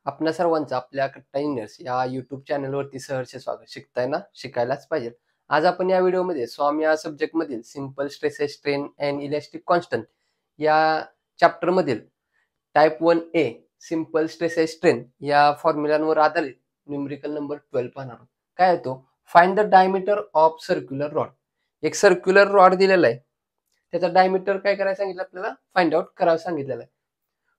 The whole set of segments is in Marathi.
आपल्या सर्वांचं आपल्या कट्टा इंजिनियर्स या युट्यूब चॅनलवरती सहर्ष स्वागत. शिकताय ना, शिकायलाच पाहिजे. आज आपण या व्हिडिओमध्ये सॉम या सब्जेक्ट मधील simple stresses strain and elastic constant या चॅप्टर मधील type 1A simple stresses strain या फॉर्म्युलांवर आधारित न्यूमेरिकल नंबर 12 पाहणार आहोत. काय आहे तो? Find the diameter of circular rod. एक सर्क्युलर रॉड दिलेला आहे, त्याचा डायमीटर काय करायला सांगितलं आपल्याला, फाइंड आउट करायला सांगितलेलं आहे.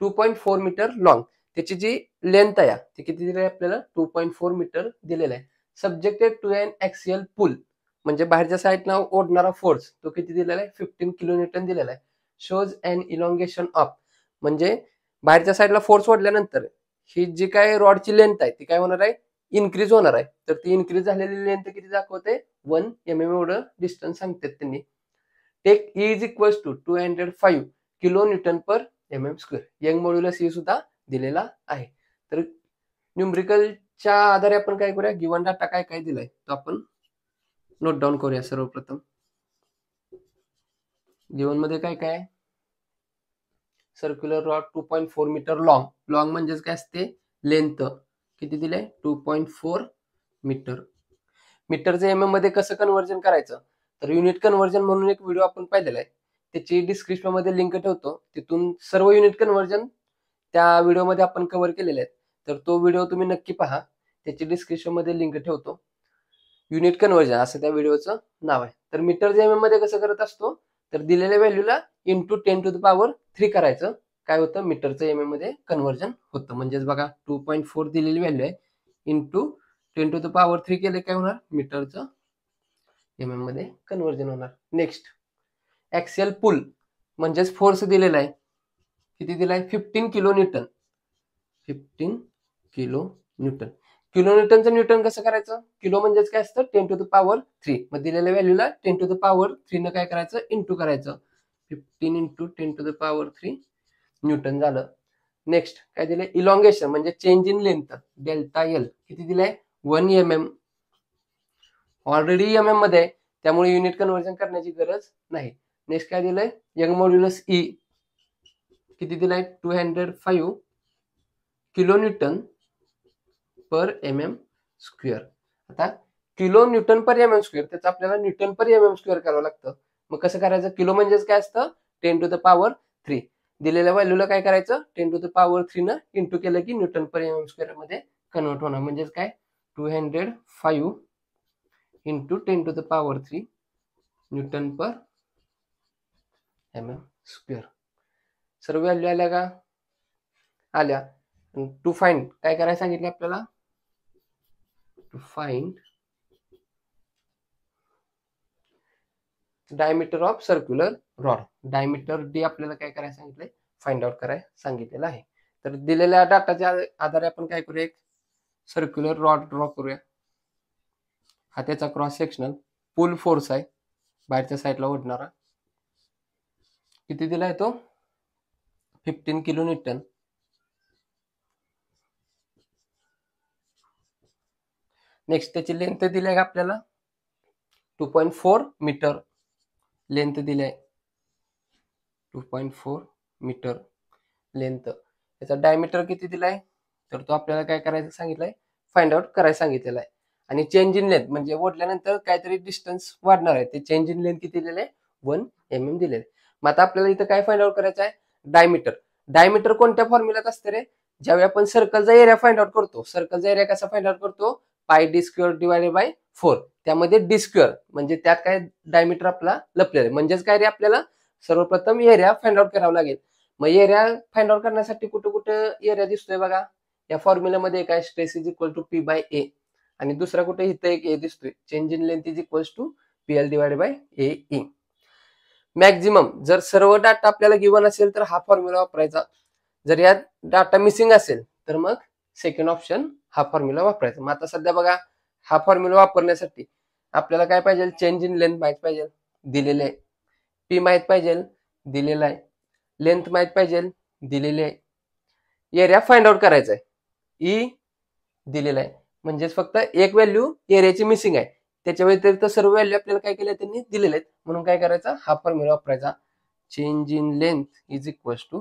2.4 मीटर लॉंग त्याची जी लेंथ आहे ती किती दिली आहे आपल्याला, 2.4 मीटर दिलेला आहे. सब्जेक्टेड टू एन ऍक्सियल पुल म्हणजे बाहेरच्या साईडला ओढणारा फोर्स तो किती दिलेला आहे, 15 किलो न्यूटन दिलेला आहे. शोज एन इलॉंगेशन ऑफ म्हणजे बाहेरच्या साईडला फोर्स ओढल्यानंतर ही जी काय रॉडची लेंथ आहे ती काय होणार आहे, इन्क्रीज होणार आहे. तर ती इन्क्रीज झालेली लेंथ किती दाखवते, 1 mm एवढं डिस्टन्स सांगतात त्यांनी. Take E is equal to 205 kilo newton per mm². Young modulus ही सुद्धा दिलेला आहे. तर न्यूमरिकलच्या आधारे आपण काय करूया, गिवन डाटा काय काय दिलाय तो आपण नोट डाऊन करूया. सर्वप्रथम गिवन मध्ये काय काय, circular rod 2.4 metre long. Long म्हणजेच काय असते, लेंथ किती दिले, 2.4 मीटर. मीटरचं MM मध्ये कसं कन्व्हर्जन करायचं, तर युनिट कन्व्हर्जन म्हणून एक व्हिडिओ आपण पाहिलेला आहे, त्याची डिस्क्रिप्शन मध्ये लिंक ठेवतो. तिथून सर्व युनिट कन्व्हर्जन त्या व्हिडिओमध्ये आपण कव्हर केलेले आहेत. तर तो व्हिडिओ तुम्ही नक्की पहा, त्याची डिस्क्रिप्शन मध्ये लिंक ठेवतो. युनिट कन्व्हर्जन असं त्या व्हिडिओचं नाव आहे. तर मीटरच्या MM मध्ये कसं करत असतो, तर दिलेल्या व्हॅल्यूला इंटू 10⁻³ करायचं, काय होतं, मीटरचं MM मध्ये कन्व्हर्जन होतं. म्हणजेच बघा 2.4 दिलेली व्हॅल्यू आहे, इंटू 10⁻³ केले काय होणार, मीटरचं MM मध्ये कन्व्हर्जन होणार. नेक्स्ट ऍक्सियल पुल म्हणजेच फोर्स दिलेला आहे, किती दिलाय, 15 kilo newton. 15 kilo newton. Kilo न्यूटनचं न्यूटन कसं करायचं, किलो म्हणजेच काय असतं, 10⁻³ मग दिलेल्या व्हॅल्यूला 10⁻³ न काय करायचं, इंटू करायचं. 15 इंटू 10⁻³ न्यूटन झालं. नेक्स्ट काय दिलंय, इलॉंगेशन म्हणजे change in length, delta L किती दिलाय, 1 mm. ऑलरेडी MM मध्ये आहे, त्यामुळे युनिट कन्व्हर्जन करण्याची गरज नाही. नेक्स्ट काय दिलंय, यंग मॉड्युलस ई किती दिलाय, 205 किलो न्यूटन पर MM². आता किलो न्यूटन पर MM², त्याचं आपल्याला न्यूटन पर MM² करावं लागतं. मग कसं करायचं, किलो म्हणजेच काय असतं, 10⁻³ दिलेल्या व्हॅल्यूला काय करायचं, 10⁻³ न इंटू केलं की न्यूटन पर MM² मध्ये कन्वर्ट होणार. म्हणजेच काय, 205 इंटू 10⁻³ न्यूटन पर MM². सर्व व्हॅल्यू आल्या का, आल्या. टू फाइंड काय करायला सांगितलं आपल्याला, to find diameter of circular rod. Diameter D आपल्याला काय करायला सांगितलंय, फाइंड आउट करायला सांगितलेलं आहे. तर दिलेल्या डाटाच्या आधारे आपण काय करूया, एक सर्क्युलर रॉड ड्रॉ करूया. हा त्याचा क्रॉस सेक्शनल पुल फोर्स आहे, बाहेरच्या साईडला ओढणारा. किती दिलाय तो, 15 किलो न्यूटन. नेक्स्ट त्याची लेंथ दिली आहे आपल्याला 2.4 मीटर. लेंथ दिली 2.4 मीटर लेंथ. त्याचा डायमीटर किती दिलाय, तर तो आपल्याला काय करायचं सांगितलंय, फाइंड आउट करायला सांगितलेला आहे. आणि चेंज इन लेंथ म्हणजे ओढल्यानंतर काहीतरी डिस्टन्स वाढणार आहे, ते चेंज इन लेंथ किती दिलेलं आहे, 1 mm दिलेलं आहे. मग आता आपल्याला इथं काय फाइंड आउट करायचं आहे, डायमीटर. डायमीटर कोणत्या फॉर्म्युल्यात असते रे, ज्यावेळी आपण सर्कलचा एरिया फाइंड आउट करतो. सर्कलचा एरिया कसा फाइंड आउट करतो, πd² डिवायडेड बाय 4. त्यामध्ये d² म्हणजे त्यात काय डायमीटर आपला लपलेला आहे. म्हणजेच काय रे, आपल्याला सर्वप्रथम एरिया फाइंड आउट करावा लागेल. मग एरिया फाइंड आउट करण्यासाठी कुठं कुठं एरिया दिसतोय बघा, या फॉर्म्युल्यामध्ये काय, stress is equal to P/A आणि दुसरा कुठे इथं एक ए दिसतोय, change in length is equal to PL divided by AE. Maximum जर सर्व डाटा आपल्याला गिवन असेल तर हा फॉर्म्युला वापरायचा. जर यात डाटा मिसिंग असेल तर मग सेकंड ऑप्शन हा फॉर्म्युला वापरायचा. मग आता सध्या बघा, हा फॉर्म्युला वापरण्यासाठी आपल्याला काय पाहिजे, चेंज इन लेंथ माहित पाहिजे, दिलेले आहे. P माहित पाहिजे, दिलेला आहे. लेंथ माहित पाहिजे, दिलेली आहे. एरिया फाइंड आउट करायचा आहे, ई दिलेला आहे. म्हणजेच फक्त एक व्हॅल्यू एरियाची मिसिंग आहे, त्याच्या व्यतिरिक्त सर्व व्हॅल्यू आपल्याला काय केल्या, त्यांनी दिलेले आहेत. म्हणून काय करायचा, हा फॉर्म्युला वापरायचा. Change in length is equal to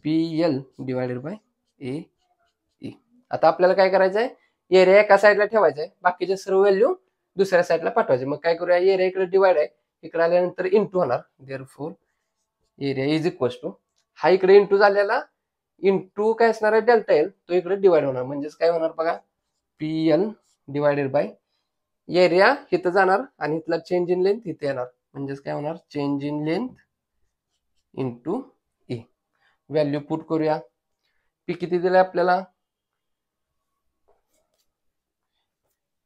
PL divided by AE. आता आपल्याला काय करायचं आहे, एरिया एका साईडला ठेवायचा आहे, बाकीचे सर्व व्हॅल्यू दुसऱ्या साईडला पाठवायचे. मग काय करूया, एरिया इकडे डिवाइड आहे, इकडे आल्यानंतर इंटू होणार. Therefore area is equal to, हा इकडे इंटू झालेला इंटू काय असणार आहे डेल्टा एल, तो इकडे डिवाइड होणार. म्हणजेच काय होणार बघा, P L divided by area इथं जाणार आणि इथला चेंज इन लेंथ इथे येणार. म्हणजेच काय होणार, change in length into A. Value put करूया. पी किती दिलाय आपल्याला,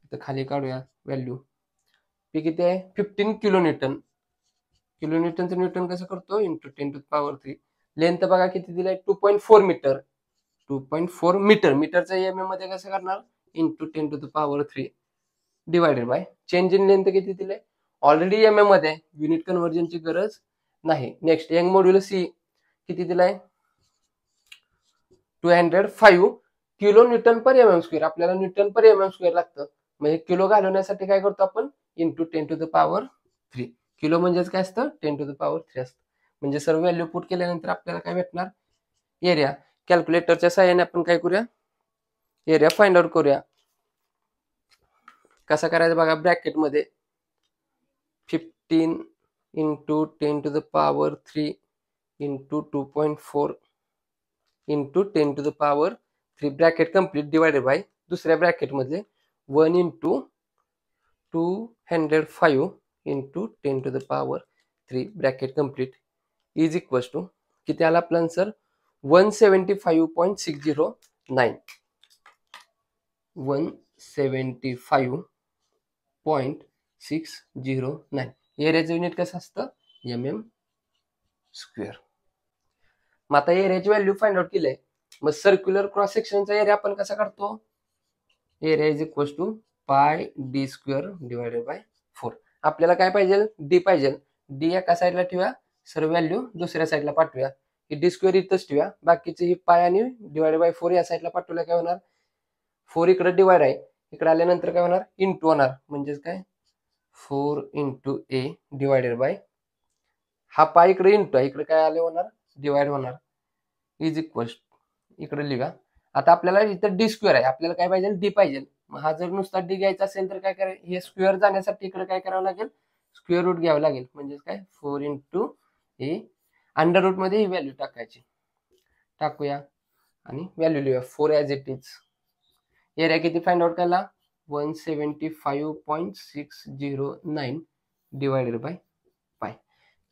इथं खाली काढूया व्हॅल्यू. पी किती आहे, 15 किलो न्यूटन. किलो न्यूटनचं न्यूटन कसं करतो, इंटू 10⁻³ लेंथ बघा किती दिलाय, 2.4 मीटर. 2.4 मीटर, मीटरचं एम एम मध्ये कसं करणार, into 10⁻³ divided by change in length किती दिले, ऑलरेडी एम एम मध्ये, युनिट कन्व्हर्जनची गरज नाही. नेक्स्ट यंग मॉड्यूल सी किती दिलाय, 205 kilo newton per M M square. आपल्याला Newton per M M square लागतं. मग हे किलो घालवण्यासाठी काय करतो आपण, इंटू 10⁻³ किलो म्हणजेच काय असतं, 10⁻³ असतं. म्हणजे सर्व व्हॅल्यू पुट केल्यानंतर आपल्याला काय भेटणार, एरिया. कॅल्क्युलेटरच्या साहाय्याने आपण काय करूया, एरिया फाइंड आउट करूया. कसा करायचं बघा, ब्रॅकेटमध्ये 15 into 10⁻³ into 2.4 into 10⁻³ bracket complete divided by दुसऱ्या ब्रॅकेट मधले 1 into 205 into 10⁻³ bracket complete is equal to किती आला आपला आन्सर, 175.609. 175.609. एरियाचं युनिट कसं असतं, एम एम स्क्वेअर. मग आता एरियाची व्हॅल्यू फाइंड आउट केली आहे. मग सर्क्युलर क्रॉस सेक्शनचा एरिया आपण कसा काढतो, area is equal to pi D square divided by 4. आपल्याला काय पाहिजे, डी पाहिजे. डी एका साईडला ठेवूया, सर्व व्हॅल्यू दुसऱ्या साईडला पाठवूया. ही डी स्क्वेअर इथंच ठेवूया, बाकीची ही पाय आणि डिवायडेड बाय 4 या साईडला पाठवल्या काय होणार, 4 इकडे डिवाइड आहे, इकडे आल्यानंतर काय होणार, इंटू होणार. म्हणजेच काय 4 इंटू ए डिवायडेड बाय हा पाय इकडे इंटू आहे, इकडे काय आले होणार, डिवाइड होणार. इज इक्वल इकडे लिहा. आता आपल्याला इथं डी स्क्वेअर आहे, आपल्याला काय पाहिजे, डी पाहिजे. मग हा जर नुसता डी घ्यायचा असेल तर काय करायचं, हे स्क्वेअर जाण्यासाठी इकडे काय करावं लागेल, स्क्वेअर रूट घ्यावं लागेल. म्हणजेच काय 4 इंटू ए, अंडर रूट मध्ये ही व्हॅल्यू टाकायची. टाकूया आणि व्हॅल्यू लिहूया 4 ॲज इट इज. एरिया किती फाइंड आउट केला, 175.609 डिवायडेड बाय पाय.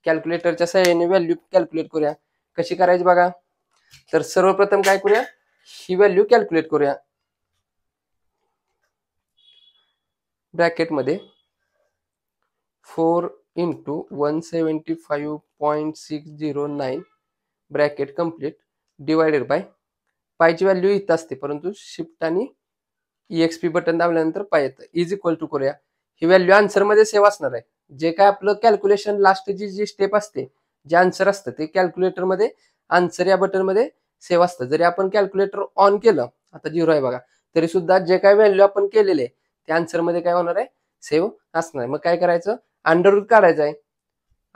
कॅल्क्युलेटरच्या सहाय्याने व्हॅल्यू कॅल्क्युलेट करूया. कशी करायची बघा, तर सर्वप्रथम काय करूया, ही व्हॅल्यू कॅल्क्युलेट करूया. ब्रॅकेटमध्ये 4 into 175.609 bracket complete divided by पायची व्हॅल्यू इथं असते, परंतु शिफ्ट आणि EXP बटन दाबल्यानंतर पाय येतं. इज इक्वल टू करूया. ही व्हॅल्यू आन्सर मध्ये सेव्ह असणार आहे. जे काय आपलं कॅल्क्युलेशन लास्टची जी स्टेप असते, जे आन्सर असतं ते कॅल्क्युलेटर मध्ये आन्सर या बटन मध्ये सेव्ह असतं. जरी आपण कॅल्क्युलेटर ऑन केलं, आता 0 आहे बघा, तरी सुद्धा जे काय व्हॅल्यू आपण केलेले ते आन्सर मध्ये काय होणार आहे, सेव्ह असणार आहे. मग काय करायचं, अंडर रूट काढायचं आहे.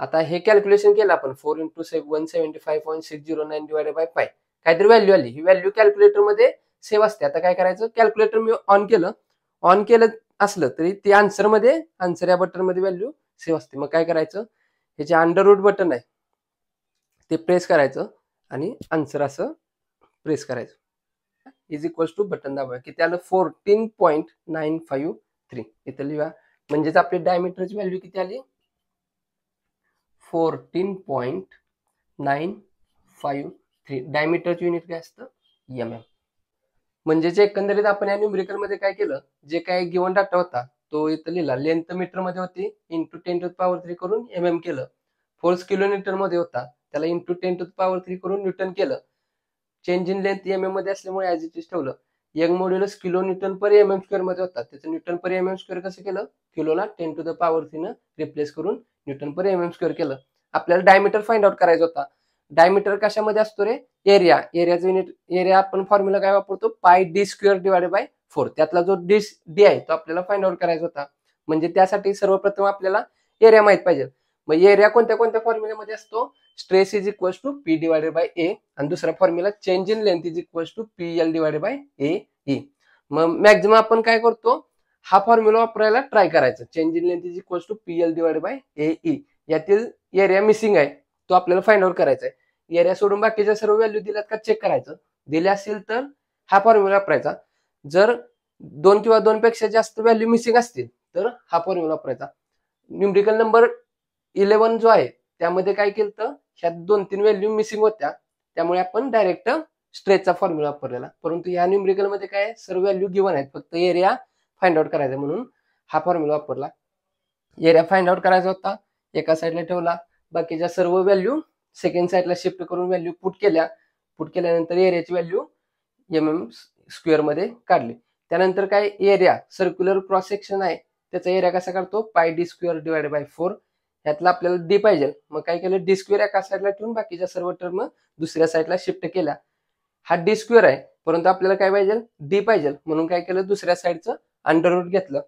आता हे कॅल्क्युलेशन केलं आपण 4 इंटू 175.609 डिवायडेड बाय पाय, काहीतरी व्हॅल्यू आली, ही व्हॅल्यू कॅल्क्युलेटर मध्ये सेव्ह असते. आता काय करायचं, कॅल्क्युलेटर मी ऑन केलं असलं तरी ते आन्सर मध्ये, आन्सर या बटन मध्ये व्हॅल्यू सेव्ह असते. मग काय करायचं, हे जे अंडर रूट बटन आहे ते प्रेस करायचं आणि आन्सर असं प्रेस करायचं. इज इक्वल टू बटन दाबा, किती आलं 14.953 इथं लिहा. म्हणजेच आपली डायमीटरची व्हॅल्यू किती आली, 14.953. डायमीटरचं युनिट काय असतं, एम एम. म्हणजे जे एकंदरीत आपण या न्यूमेरिकल मध्ये काय केलं, जे काय गिवन डाटा होता तो इथं लिहिला. लेंथ मीटर मध्ये होती, इंटू 10⁻³ करून एम एम केलं. फोर्स किलो न्यूटन मध्ये होता, त्याला इंटू 10⁻³ करून न्यूटन केलं. Change in length M M मध्ये असल्यामुळे ॲज इट इज ठेवलं. Young modulus kilo newton per M M square मध्ये होता, त्याचं newton per M M square कसं केलं, किलोला 10⁻³ न रिप्लेस करून newton per M M square केलं. आपल्याला डायमीटर फाइंड आउट करायचा होता. डायमीटर कशामध्ये असतो रे, एरिया. एरियाचं युनिट, एरिया आपण फॉर्म्युला काय वापरतो, पाय डी स्क्वेअर डिवायडेड बाय 4. त्यातला जो डी आहे तो आपल्याला फाइंड आउट करायचा होता. म्हणजे त्यासाठी सर्वप्रथम आपल्याला एरिया माहित पाहिजे. मग एरिया कोणत्या कोणत्या फॉर्म्युल्यामध्ये असतो? Stress is equal to P divided by A, आणि दुसरा formula change in length is equal to P L divided by A E. मग मॅक्झिमम आपण काय करतो, हा फॉर्म्युला वापरायला ट्राय करायचा. Change in length is equal to P L divided by A E. यातील एरिया मिसिंग आहे तो आपल्याला फाइंड आउट करायचा आहे. एरिया सोडून बाकीच्या सर्व व्हॅल्यू दिल्यात का चेक करायचं. दिले असेल तर हा फॉर्म्युला वापरायचा. जर 2 किंवा 2 पेक्षा जास्त व्हॅल्यू मिसिंग असतील तर हा फॉर्म्युला वापरायचा. न्यूमरिकल नंबर 11 जो आहे त्यामध्ये काय केलं तर ह्या 2-3 व्हॅल्यू मिसिंग होत्या, त्यामुळे आपण डायरेक्ट स्ट्रेसचा फॉर्म्युला वापरलेला. परंतु ह्या न्यूमरिकल मध्ये काय सर्व व्हॅल्यू गिवन आहेत, फक्त एरिया फाइंड आउट करायचा म्हणून हा फॉर्म्युला वापरला. एरिया फाइंड आउट करायचा होता, एका साईडला ठेवला, बाकीच्या सर्व व्हॅल्यू सेकंड साईडला शिफ्ट करून व्हॅल्यू पुट केल्यानंतर एरियाची व्हॅल्यू mm² मध्ये काढली. त्यानंतर काय एरिया सर्क्युलर क्रॉस सेक्शन आहे त्याचा एरिया कसा काढतो, पाय डी स्क्वेअर डिवाइडेड बाय 4. यातला आपल्याला डी पाहिजे, मग काय केलं डी स्क्वेअर एका साईडला ठेवून बाकीच्या सर्व टर्म दुसऱ्या साईडला शिफ्ट केल्या. हा डी स्क्वेअर आहे परंतु आपल्याला काय पाहिजे, डी पाहिजे, म्हणून काय केलं दुसऱ्या साईडचं अंडर रूट घेतलं,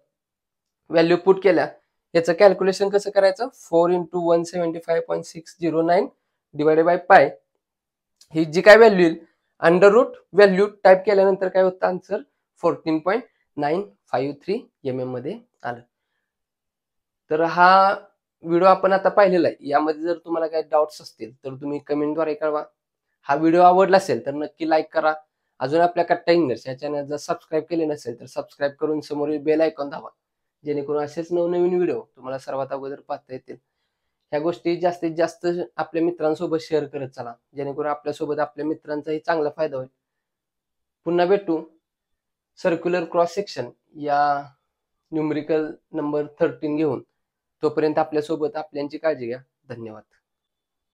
व्हॅल्यू पुट केल्या. याचं कॅल्क्युलेशन कसं करायचं, 4 × 175.609 डिवायडेड बाय पाय. ही जी काय व्हॅल्यू येईल अंडर रूट व्हॅल्यू टाईप केल्यानंतर काय होतं आन्सर 14.953 mm मध्ये आलं. तर हा व्हिडिओ आपण आता पाहिलेला आहे. यामध्ये जर तुम्हाला काही डाऊट्स असतील तर तुम्ही कमेंटद्वारे कळवा. हा व्हिडिओ आवडला असेल तर नक्की लाईक करा. अजून आपल्या कट्टा इंग्लिश या चॅनल जर सबस्क्राईब केले नसेल तर सबस्क्राईब करून समोरील बेल आयकॉन दाबा, जेणेकरून असेच नवनवीन व्हिडिओ तुम्हाला सर्वात अगोदर पाहता येतील. ह्या गोष्टी जास्तीत जास्त आपल्या मित्रांसोबत शेअर करत चला, जेणेकरून आपल्यासोबत आपल्या मित्रांचाही चांगला फायदा होईल. पुन्हा भेटू सर्क्युलर क्रॉस सेक्शन या न्यूमरिकल नंबर 13 घेऊन. तोपर्यंत आपल्यासोबत आपल्यांची काळजी घ्या. धन्यवाद.